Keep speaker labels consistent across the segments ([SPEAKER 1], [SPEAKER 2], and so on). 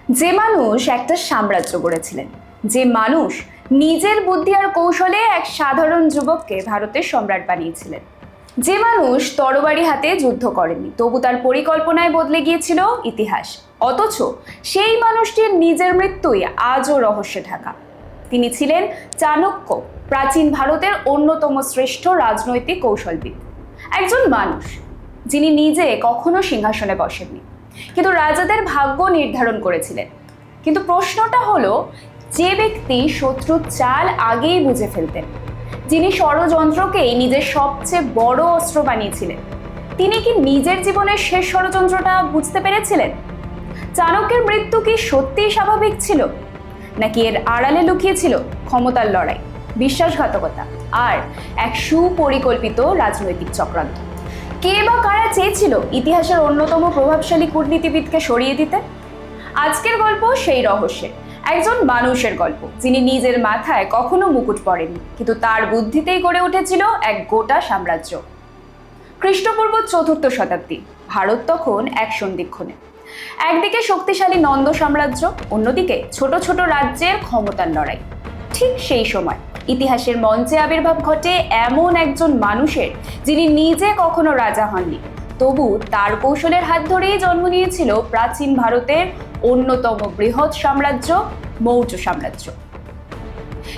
[SPEAKER 1] যে মানুষ একটা সাম্রাজ্য গড়েছিলেন, যে মানুষ নিজের বুদ্ধি আর কৌশলে এক সাধারণ যুবককে ভারতের সম্রাট বানিয়েছিলেন, যে মানুষ তরবারি হাতে যুদ্ধ করেনি তবু তার পরিকল্পনায় বদলে গিয়েছিল ইতিহাস, অথচ সেই মানুষটির নিজের মৃত্যুই আজও রহস্যে ঢাকা। তিনি ছিলেন চাণক্য, প্রাচীন ভারতের অন্যতম শ্রেষ্ঠ রাজনৈতিক কৌশলবিদ। একজন মানুষ যিনি নিজে কখনো সিংহাসনে বসেননি, কিন্তু রাজাদের ভাগ্য নির্ধারণ করেছিলেন। কিন্তু প্রশ্নটা হলো, যে ব্যক্তি শত্রুর চাল আগেই বুঝে ফেলতেন, যিনি ষড়যন্ত্রকেই নিজের সবচেয়ে বড় অস্ত্র বানিয়েছিলেন, তিনি কি নিজের জীবনের শেষ ষড়যন্ত্রটা বুঝতে পেরেছিলেন? চাণক্যের মৃত্যু কি সত্যিই স্বাভাবিক ছিল, নাকি এর আড়ালে লুকিয়েছিল ক্ষমতার লড়াই, বিশ্বাসঘাতকতা আর এক সুপরিকল্পিত রাজনৈতিক চক্রান্ত? কে বা কারা চেয়েছিল ইতিহাসের অন্যতম প্রভাবশালী কূটনীতিবিদকে সরিয়ে দিতে? আজকের গল্প সেই রহস্যের, একজন মানুষের গল্প যিনি নিজের মাথায় কখনো মুকুট পড়েননি, কিন্তু তার বুদ্ধিতেই গড়ে উঠেছিল এক গোটা সাম্রাজ্য। খ্রিস্টপূর্ব ৪র্থ শতাব্দী, ভারত তখন এক সন্ধিক্ষণে। একদিকে শক্তিশালী নন্দ সাম্রাজ্য, অন্যদিকে ছোট ছোট রাজ্যের ক্ষমতার লড়াই। ঠিক সেই সময় ইতিহাসের মঞ্চে আবির্ভাব ঘটে এমন একজন মানুষের, যিনি নিজে কখনো রাজা হননি, তবু তার কৌশলের হাত ধরেই জন্ম নিয়েছিল প্রাচীন ভারতের অন্যতম বৃহৎ সাম্রাজ্য, মৌর্য সাম্রাজ্য।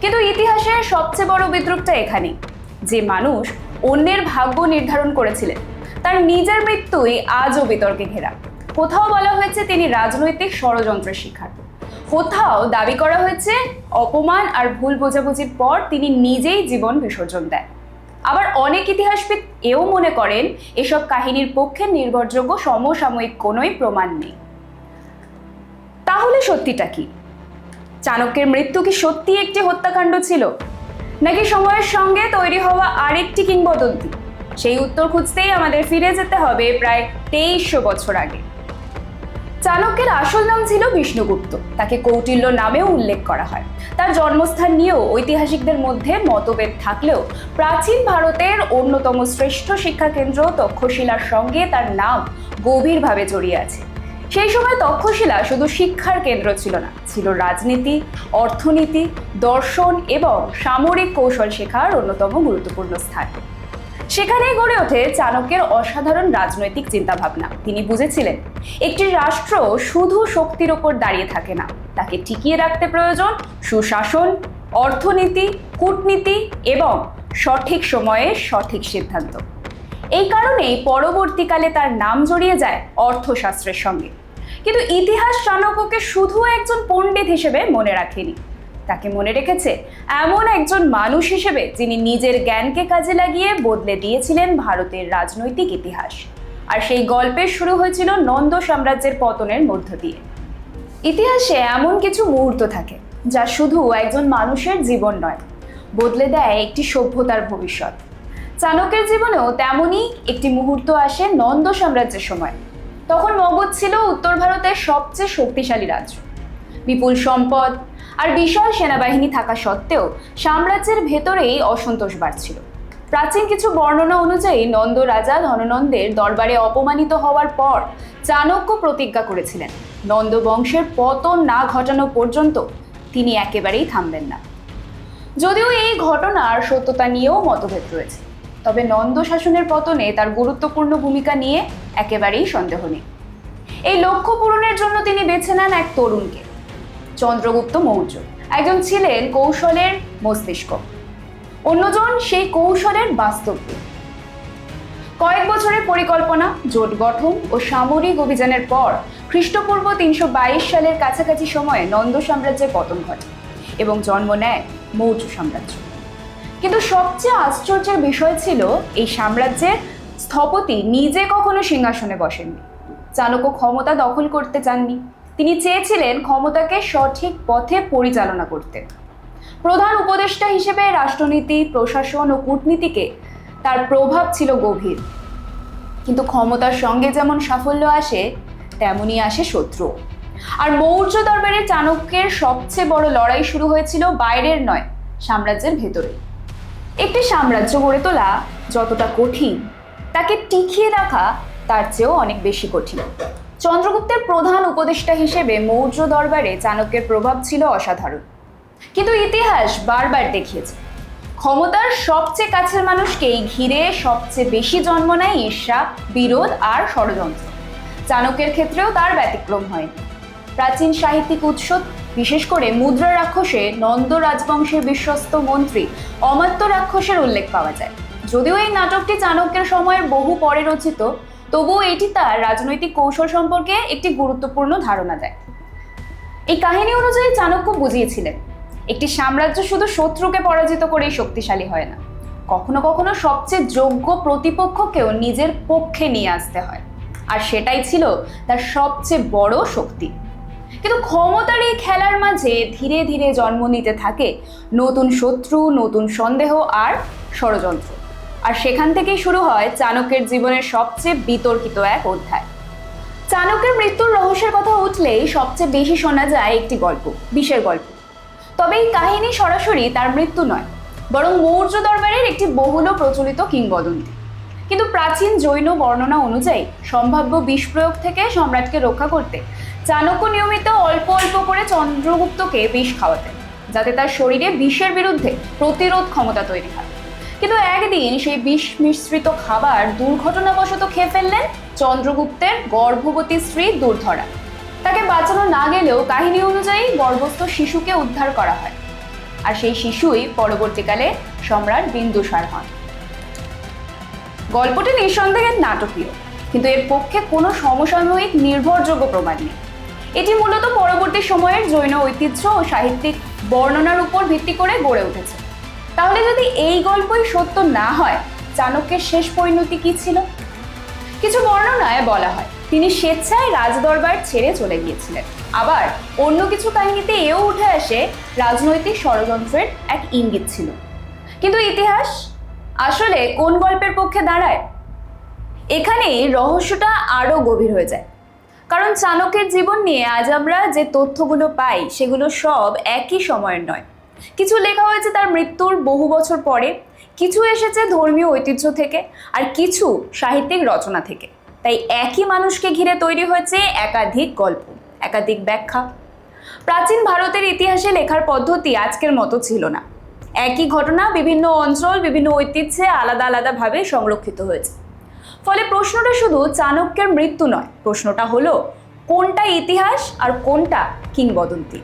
[SPEAKER 1] কিন্তু ইতিহাসের সবচেয়ে বড় বিদ্রূপটা এখানেই, যে মানুষ অন্যের ভাগ্য নির্ধারণ করেছিলেন, তার নিজের মৃত্যুই আজও বিতর্কে ঘেরা। কোথাও বলা হয়েছে তিনি রাজনৈতিক ষড়যন্ত্রের শিকার, কোথাও দাবি করা হয়েছে অপমান আর ভুল বোঝাবুঝির পর তিনি নিজেই জীবন বিসর্জন দেন। আবার অনেক ইতিহাসবিদ এও মনে করেন এসব কাহিনীর পক্ষে নির্ভরযোগ্য সমসাময়িক কোনোই প্রমাণ নেই। তাহলে সত্যিটা কি? চাণক্যের মৃত্যু কি সত্যি একটি হত্যাকাণ্ড ছিল, নাকি সময়ের সঙ্গে তৈরি হওয়া আরেকটি কিংবদন্তি? সেই উত্তর খুঁজতেই আমাদের ফিরে যেতে হবে প্রায় ২৩০০ বছর আগে। চাণক্যের আসল নাম ছিল বিষ্ণুগুপ্ত, তাকে কৌটিল্য নামেও উল্লেখ করা হয়। তার জন্মস্থান নিয়েও ঐতিহাসিকদের মধ্যে মতভেদ থাকলেও প্রাচীন ভারতের অন্যতম শ্রেষ্ঠ শিক্ষা কেন্দ্র তক্ষশিলার সঙ্গে তার নাম গভীরভাবে জড়িয়ে আছে। সেই সময় তক্ষশিলা শুধু শিক্ষার কেন্দ্র ছিল না, ছিল রাজনীতি, অর্থনীতি, দর্শন এবং সামরিক কৌশল শেখার অন্যতম গুরুত্বপূর্ণ স্থান। সেখানেই গড়ে ওঠে চাণক্যের অসাধারণ রাজনৈতিক চিন্তাভাবনা। তিনি বুঝেছিলেন একটি রাষ্ট্র শুধু শক্তির ওপর দাঁড়িয়ে থাকে না, তাকে টিকিয়ে রাখতে প্রয়োজন সুশাসন, অর্থনীতি, কূটনীতি এবং সঠিক সময়ে সঠিক সিদ্ধান্ত। এই কারণেই পরবর্তীকালে তার নাম জড়িয়ে যায় অর্থশাস্ত্রের সঙ্গে। কিন্তু ইতিহাস চাণক্যকে শুধু একজন পণ্ডিত হিসেবে মনে রাখেনি, তাকে মনে রেখেছে এমন একজন মানুষ হিসেবে যিনি নিজের জ্ঞানকে কাজে লাগিয়ে বদলে দিয়েছিলেন ভারতের রাজনৈতিক ইতিহাস। আর সেই গল্পের শুরু হয়েছিল নন্দ সাম্রাজ্যের পতনের মধ্য দিয়ে। ইতিহাসে এমন কিছু মুহূর্ত থাকে যা শুধু একজন মানুষের জীবন নয়, বদলে দেয় একটি সভ্যতার ভবিষ্যৎ। চাণক্যের জীবনেও তেমনই একটি মুহূর্ত আসে নন্দ সাম্রাজ্যের সময়। তখন মগধ ছিল উত্তর ভারতের সবচেয়ে শক্তিশালী রাজ্য। বিপুল সম্পদ আর বিশাল সেনাবাহিনী থাকা সত্ত্বেও সাম্রাজ্যের ভেতরেই অসন্তোষ বাড়ছিল। প্রাচীন কিছু বর্ণনা অনুযায়ী নন্দ রাজা ধননন্দের দরবারে অপমানিত হওয়ার পর চাণক্য প্রতিজ্ঞা করেছিলেন, নন্দ বংশের পতন না ঘটানো পর্যন্ত তিনি একেবারেই থামবেন না। যদিও এই ঘটনার সত্যতা নিয়েও মতভেদ রয়েছে, তবে নন্দ শাসনের পতনে তার গুরুত্বপূর্ণ ভূমিকা নিয়ে একেবারেই সন্দেহ নেই। এই লক্ষ্য পূরণের জন্য তিনি বেছে নেন এক তরুণকে, চন্দ্রগুপ্ত মৌর্য। একজন ছিলেন কৌশলের মস্তিষ্ক, অন্যজন সেই কৌশলের বাস্তববিদ। কয়েক বছরের পরিকল্পনা, জোট গঠন ও সামরিক অভিযানের পর খ্রিস্টপূর্ব ৩২২ সালের কাছাকাছি সময়ে নন্দ সাম্রাজ্যের পতন ঘটে এবং জন্ম নেয় মৌর্য সাম্রাজ্য। কিন্তু সবচেয়ে আশ্চর্যের বিষয় ছিল এই সাম্রাজ্যের স্থপতি নিজে কখনো সিংহাসনে বসেননি। চাণক্য ক্ষমতা দখল করতে চাননি, তিনি চেয়েছিলেন ক্ষমতাকে সঠিক পথে পরিচালনা করতে। প্রধান উপদেষ্টা হিসেবে রাষ্ট্রনীতি, প্রশাসন ও কূটনীতিকে তার প্রভাব ছিল গভীর। কিন্তু ক্ষমতার সঙ্গে যেমন সাফল্য আসে, তেমনই আসে শত্রু। আর মৌর্য দরবারে চাণক্যের সবচেয়ে বড় লড়াই শুরু হয়েছিল বাইরের নয়, সাম্রাজ্যের ভেতরে। একটি সাম্রাজ্য গড়ে তোলা যতটা কঠিন, তাকে টিকিয়ে রাখা তার চেয়েও অনেক বেশি কঠিন। চন্দ্রগুপ্তের প্রধান উপদেষ্টা হিসেবে মৌর্য দরবারে চাণক্যের প্রভাব ছিল অসাধারণ। কিন্তু ইতিহাস বারবার দেখিয়েছে ক্ষমতার সবচেয়ে কাছের মানুষকেই ঘিরে সবচেয়ে বেশি জন্ম নেয় ঈর্ষা, বিরোধ আর ষড়যন্ত্র। চাণক্যের ক্ষেত্রেও তার ব্যতিক্রম হয়নি। প্রাচীন সাহিত্যিক উৎস, বিশেষ করে মুদ্রা রাক্ষসে নন্দ রাজবংশের বিশ্বস্ত মন্ত্রী অমাত্য রাক্ষসের উল্লেখ পাওয়া যায়। যদিও এই নাটকটি চাণক্যের সময়ের বহু পরে রচিত, তবুও এটি তার রাজনৈতিক কৌশল সম্পর্কে একটি গুরুত্বপূর্ণ ধারণা দেয়। এই কাহিনী অনুযায়ী চাণক্য বুঝিয়েছিলেন একটি সাম্রাজ্য শুধু শত্রুকে পরাজিত করেই শক্তিশালী হয় না, কখনো কখনো সবচেয়ে যোগ্য প্রতিপক্ষকেও নিজের পক্ষে নিয়ে আসতে হয়। আর সেটাই ছিল তার সবচেয়ে বড় শক্তি। কিন্তু ক্ষমতার এই খেলার মাঝে ধীরে ধীরে জন্ম নিতে থাকে নতুন শত্রু, নতুন সন্দেহ আর ষড়যন্ত্র। আর সেখান থেকেই শুরু হয় চাণক্যের জীবনের সবচেয়ে বিতর্কিত এক অধ্যায়। চাণক্যের মৃত্যুর রহস্যের কথা উঠলেই সবচেয়ে বেশি শোনা যায় একটি গল্প, বিষের গল্প। তবে এই কাহিনী সরাসরি তার মৃত্যু নয়, বরং মৌর্য দরবারের একটি বহুল প্রচলিত কিংবদন্তি। কিন্তু প্রাচীন জৈন বর্ণনা অনুযায়ী সম্ভাব্য বিষ প্রয়োগ থেকে সম্রাটকে রক্ষা করতে চাণক্য নিয়মিত অল্প অল্প করে চন্দ্রগুপ্তকে বিষ খাওয়াতেন, যাতে তার শরীরে বিষের বিরুদ্ধে প্রতিরোধ ক্ষমতা তৈরি হয়। কিন্তু একদিন সেই বিষ মিশ্রিত খাবার দুর্ঘটনাবশত খেয়ে ফেললেন চন্দ্রগুপ্তের গর্ভবতী স্ত্রী দুর্ধরা। তাকে বাঁচানো না গেলেও কাহিনী অনুযায়ী গর্ভস্থ শিশুকে উদ্ধার করা হয়, আর সেই শিশুই পরবর্তীকালে সম্রাট বিন্দুসার হন। গল্পটি নিঃসন্দেহে নাটকীয়, কিন্তু এর পক্ষে কোনো সমসাময়িক নির্ভরযোগ্য প্রমাণ নেই। এটি মূলত পরবর্তী সময়ের জৈন ঐতিহ্য ও সাহিত্যিক বর্ণনার উপর ভিত্তি করে গড়ে উঠেছে। তাহলে যদি এই গল্পই সত্য না হয়, চাণক্যের শেষ পরিণতি কি ছিল? কিছু বর্ণনায় বলা হয় তিনি স্বেচ্ছায় রাজদরবার ছেড়ে চলে গিয়েছিলেন। আবার অন্য কিছু কাহিনীতে এও উঠে আসে রাজনৈতিক ষড়যন্ত্রের এক ইঙ্গিত ছিল। কিন্তু ইতিহাস আসলে কোন গল্পের পক্ষে দাঁড়ায়? এখানে রহস্যটা আরো গভীর হয়ে যায়। কারণ চাণক্যের জীবন নিয়ে আজ আমরা যে তথ্যগুলো পাই সেগুলো সব একই সময়ের নয়। কিছু লেখা হয়েছে তার মৃত্যুর বহু বছর পরে, কিছু এসেছে ধর্মীয় ঐতিহ্য থেকে, আর কিছু সাহিত্যিক রচনা থেকে। তাই একই মানুষকে ঘিরে তৈরি হয়েছে একাধিক গল্প, একাধিক ব্যাখ্যা। প্রাচীন ভারতের ইতিহাসে লেখার পদ্ধতি আজকের মতো ছিল না। একই ঘটনা বিভিন্ন অঞ্চল, বিভিন্ন ঐতিহ্যে আলাদা আলাদাভাবে সংরক্ষিত হয়েছে। ফলে প্রশ্নটা শুধু চাণক্যের মৃত্যু নয়, প্রশ্নটা হলো কোনটা ইতিহাস আর কোনটা কিংবদন্তি।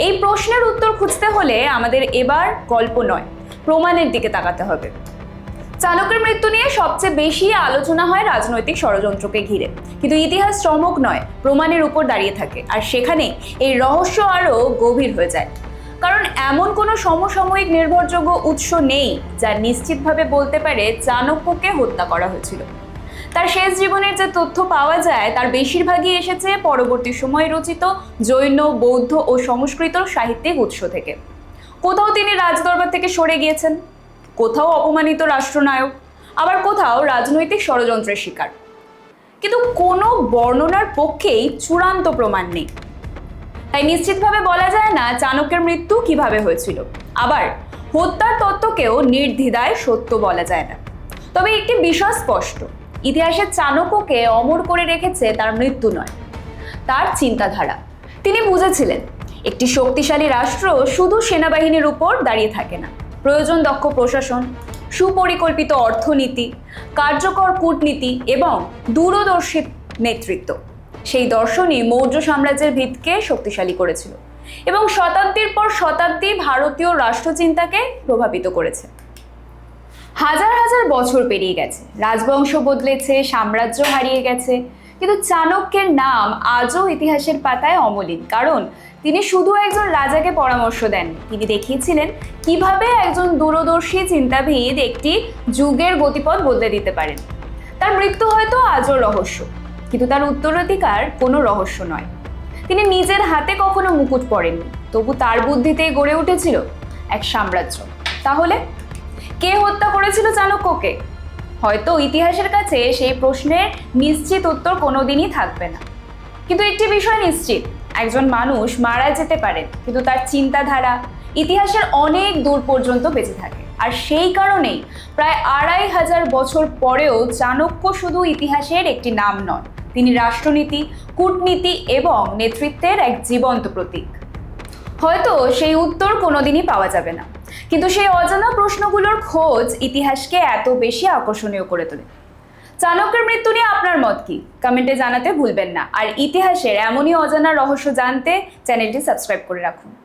[SPEAKER 1] এই প্রশ্নের উত্তর খুঁজতে হলে আমাদের এবার গল্প নয়, প্রমাণের দিকে তাকাতে হবে। চাণক্যের মৃত্যু নিয়ে সবচেয়ে বেশি আলোচনা হয় রাজনৈতিক ষড়যন্ত্রকে ঘিরে, কিন্তু ইতিহাস চমক নয়, প্রমাণের উপর দাঁড়িয়ে থাকে। আর সেখানে এই রহস্য আরও গভীর হয়ে যায়। কারণ এমন কোনো সমসাময়িক নির্ভরযোগ্য উৎস নেই যা নিশ্চিতভাবে বলতে পারে চাণক্যকে হত্যা করা হয়েছিল। তার শেষ জীবনের যে তথ্য পাওয়া যায় তার বেশিরভাগই এসেছে পরবর্তী সময়ে রচিত জৈন, বৌদ্ধ ও সংস্কৃত সাহিত্যিক উৎস থেকে। কোথাও তিনি রাজদরবার থেকে সরে গিয়েছেন, কোথাও অপমানিত রাষ্ট্রনায়ক, আবার কোথাও রাজনৈতিক ষড়যন্ত্রের শিকার। কিন্তু কোনো বর্ণনার পক্ষেই চূড়ান্ত প্রমাণ নেই। তাই নিশ্চিতভাবে বলা যায় না চাণক্যের মৃত্যু কিভাবে হয়েছিল। আবার হত্যার তত্ত্বকেও নির্দ্বিধায় সত্য বলা যায় না। তবে একটি বিষয় স্পষ্ট, ইতিহাসে চাণক্যকে অমর করে রেখেছে তার মৃত্যু নয়, তার চিন্তাধারা। তিনি বুঝেছিলেন একটি শক্তিশালী রাষ্ট্র শুধু সেনাবাহিনীর উপর দাঁড়িয়ে থাকে না, প্রয়োজন দক্ষ প্রশাসন, সুপরিকল্পিত অর্থনীতি, কার্যকর কূটনীতি এবং দূরদর্শী নেতৃত্ব। সেই দর্শনই মৌর্য সাম্রাজ্যের ভিতকে শক্তিশালী করেছিল এবং শতাব্দীর পর শতাব্দী ভারতীয় রাষ্ট্রচিন্তাকে প্রভাবিত করেছে। হাজার হাজার বছর পেরিয়ে গেছে, রাজবংশ বদলেছে, সাম্রাজ্য হারিয়ে গেছে, কিন্তু চাণক্যের নাম আজও ইতিহাসের পাতায় অমলিন। কারণ তিনি শুধু একজন রাজাকে পরামর্শ দেননি, তিনি দেখিয়েছিলেন কিভাবে একজন দূরদর্শী চিন্তাবিদ একটি যুগের গতিপথ বদলে দিতে পারেন। তার মৃত্যু হয়তো আজও রহস্য, কিন্তু তার উত্তরাধিকার কোনো রহস্য নয়। তিনি নিজের হাতে কখনো মুকুট পরেননি, তবু তার বুদ্ধিতেই গড়ে উঠেছিল এক সাম্রাজ্য। তাহলে কে হত্যা করেছিল চাণক্যকে? হয়তো ইতিহাসের কাছে সেই প্রশ্নের নিশ্চিত উত্তর কোনোদিনই থাকবে না। কিন্তু একটি বিষয় নিশ্চিত, একজন মানুষ মারা যেতে পারেন, কিন্তু তার চিন্তাধারা ইতিহাসের অনেক দূর পর্যন্ত বেঁচে থাকে। আর সেই কারণেই প্রায় 2500 বছর পরেও চাণক্য শুধু ইতিহাসের একটি নাম নয়, তিনি রাষ্ট্রনীতি, কূটনীতি এবং নেতৃত্বের এক জীবন্ত প্রতীক। হয়তো সেই উত্তর কোনোদিনই পাওয়া যাবে না, কিন্তু সেই অজানা প্রশ্নগুলোর খোঁজ ইতিহাসকে এত বেশি আকর্ষণীয় করে তোলে। চাণক্যের মৃত্যু নিয়ে আপনার মত কি? কমেন্টে জানাতে ভুলবেন না। আর ইতিহাসের এমনই অজানা রহস্য জানতে চ্যানেলটি সাবস্ক্রাইব করে রাখুন।